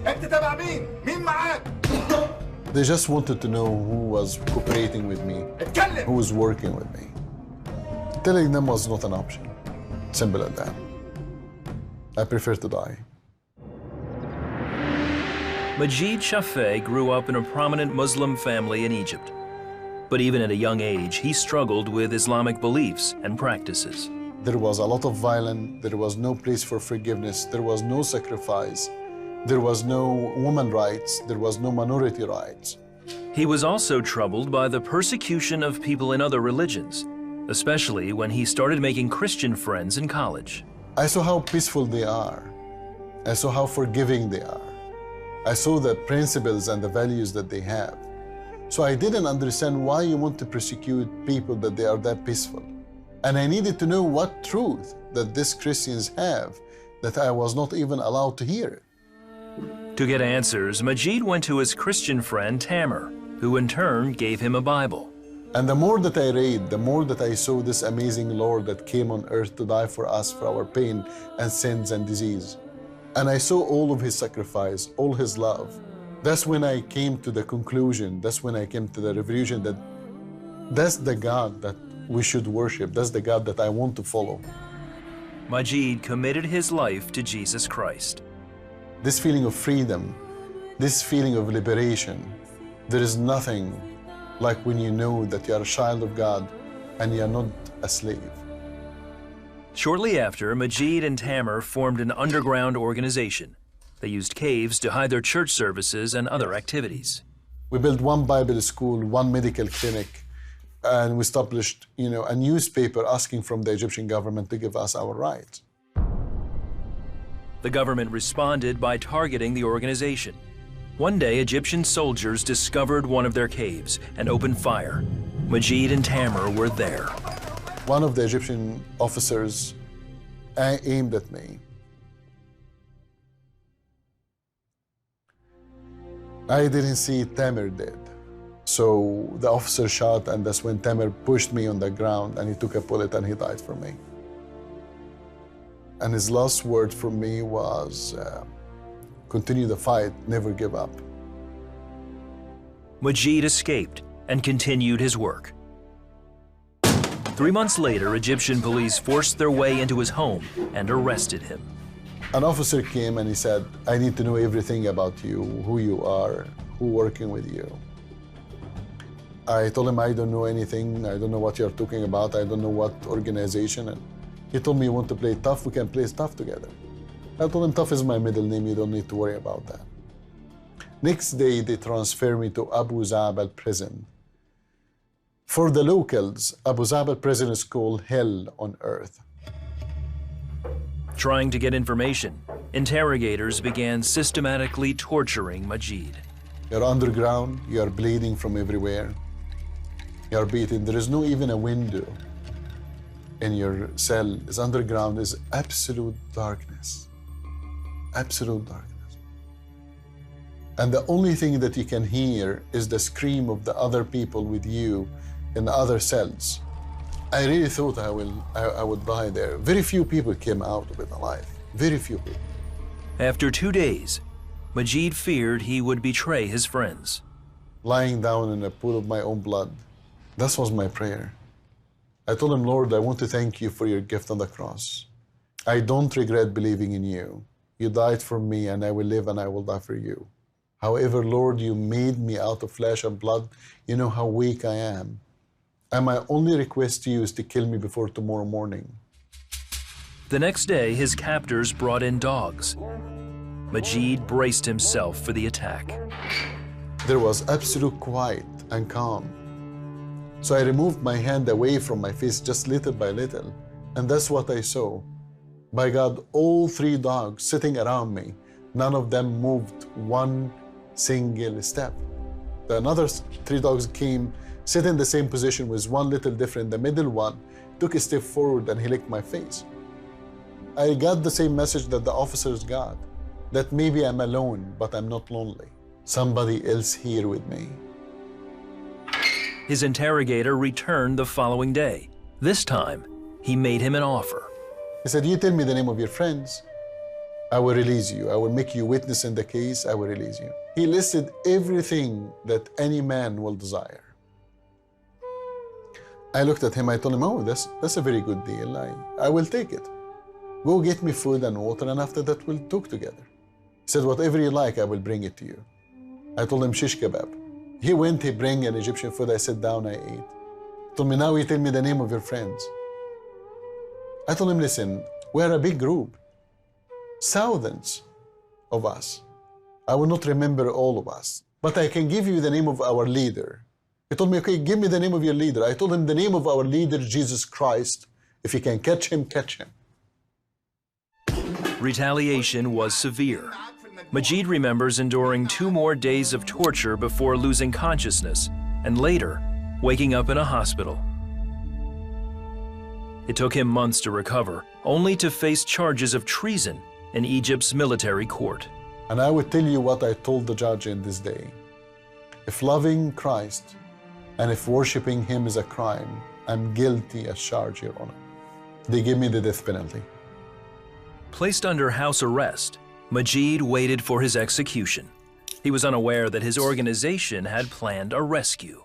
انت تبع مين؟ مين معاك؟ They just wanted to know who was cooperating with me, اتكلم. who was working with me. Telling them was not an option. Simple as that. I prefer to die. Majed Shafee grew up in a prominent Muslim family in Egypt. But even at a young age, he struggled with Islamic beliefs and practices. There was a lot of violence. There was no place for forgiveness. There was no sacrifice. There was no woman rights. There was no minority rights. He was also troubled by the persecution of people in other religions, especially when he started making Christian friends in college. I saw how peaceful they are. I saw how forgiving they are. I saw the principles and the values that they have. So I didn't understand why you want to persecute people that they are that peaceful. And I needed to know what truth that these Christians have that I was not even allowed to hear. To get answers, Majed went to his Christian friend Tamer, who in turn gave him a Bible. And the more that I read, the more that I saw this amazing Lord that came on earth to die for us, for our pain and sins and disease. And I saw all of his sacrifice, all his love. That's when I came to the conclusion, that's when I came to the revelation that that's the God that we should worship. That's the God that I want to follow. Majed committed his life to Jesus Christ. This feeling of freedom, this feeling of liberation, there is nothing like when you know that you are a child of God and you are not a slave. Shortly after, Majed and Tamer formed an underground organization. They used caves to hide their church services and other activities. We built one Bible school, one medical clinic, and we established, a newspaper asking from the Egyptian government to give us our rights. The government responded by targeting the organization. One day, Egyptian soldiers discovered one of their caves and opened fire. Majed and Tamer were there. One of the Egyptian officers aimed at me. I didn't see Tamer dead. So the officer shot, and that's when Tamer pushed me on the ground, and he took a bullet and he died for me. And his last word for me was, continue the fight, never give up. Majed escaped and continued his work. 3 months later, Egyptian police forced their way into his home and arrested him. An officer came and he said, I need to know everything about you, who you are, who working with you. I told him, I don't know anything. I don't know what you're talking about. I don't know what organization. And he told me, you want to play tough? We can play tough together. I told him, tough is my middle name. You don't need to worry about that. Next day, they transferred me to Abu Zabal prison. For the locals, Abu Zabal prison is called hell on earth. Trying to get information, interrogators began systematically torturing Majed. You're underground, you're bleeding from everywhere. You're beaten. There is no even a window in your cell. It's underground. Is absolute darkness. Absolute darkness. And the only thing that you can hear is the scream of the other people with you in the other cells. I really thought I would die there. Very few people came out of it alive. Very few people. After 2 days, Majed feared he would betray his friends. Lying down in a pool of my own blood, that was my prayer. I told him, Lord, I want to thank you for your gift on the cross. I don't regret believing in you. You died for me, and I will live and I will die for you. However, Lord, you made me out of flesh and blood. You know how weak I am. And my only request to you is to kill me before tomorrow morning. The next day, his captors brought in dogs. Majed braced himself for the attack. There was absolute quiet and calm. So I removed my hand away from my face just little by little, and that's what I saw. By God, all 3 dogs sitting around me, none of them moved one single step. The another 3 dogs came, sit in the same position, was one little different. The middle one took a step forward and he licked my face. I got the same message that the officers got, that maybe I'm alone, but I'm not lonely. Somebody else here with me. His interrogator returned the following day. This time, he made him an offer. He said, you tell me the name of your friends. I will release you. I will make you witness in the case. I will release you. He listed everything that any man will desire. I looked at him. I told him, oh, that's a very good deal. I will take it. Go get me food and water, and after that, we'll talk together. He said, whatever you like, I will bring it to you. I told him, shish kebab. He went, he bring an Egyptian food. I sat down, I ate. He told me, now you tell me the name of your friends. I told him, listen, we're a big group. Thousands of us. I will not remember all of us, but I can give you the name of our leader. He told me, okay, give me the name of your leader. I told him the name of our leader, Jesus Christ. If you can catch him, catch him. Retaliation was severe. Majed remembers enduring 2 more days of torture before losing consciousness, and later, waking up in a hospital. It took him months to recover, only to face charges of treason in Egypt's military court. And I would tell you what I told the judge in this day. If loving Christ and if worshiping him is a crime, I'm guilty as charged, Your Honor. They give me the death penalty. Placed under house arrest, Majed waited for his execution. He was unaware that his organization had planned a rescue.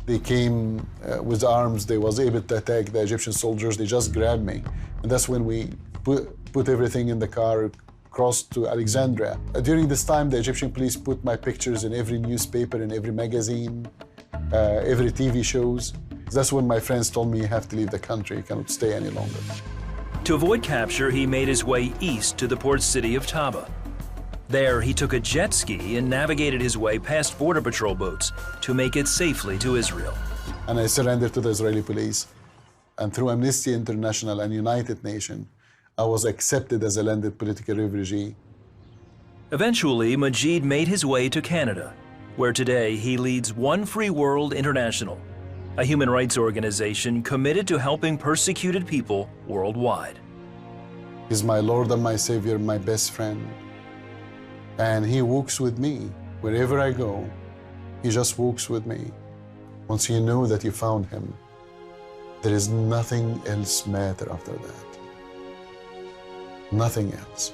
They came with arms. They was able to attack the Egyptian soldiers. They just grabbed me. And that's when we put everything in the car, crossed to Alexandria. During this time, the Egyptian police put my pictures in every newspaper, in every magazine, every TV shows. That's when my friends told me, you have to leave the country. You cannot stay any longer. To avoid capture, he made his way east to the port city of Taba. There, he took a jet ski and navigated his way past border patrol boats to make it safely to Israel. And I surrendered to the Israeli police. And through Amnesty International and United Nations, I was accepted as a landed political refugee. Eventually, Majed made his way to Canada, where today he leads One Free World International, a human rights organization committed to helping persecuted people worldwide. He's my Lord and my Savior, my best friend. And he walks with me wherever I go. He just walks with me. Once you know that you found him, there is nothing else matter after that. Nothing else.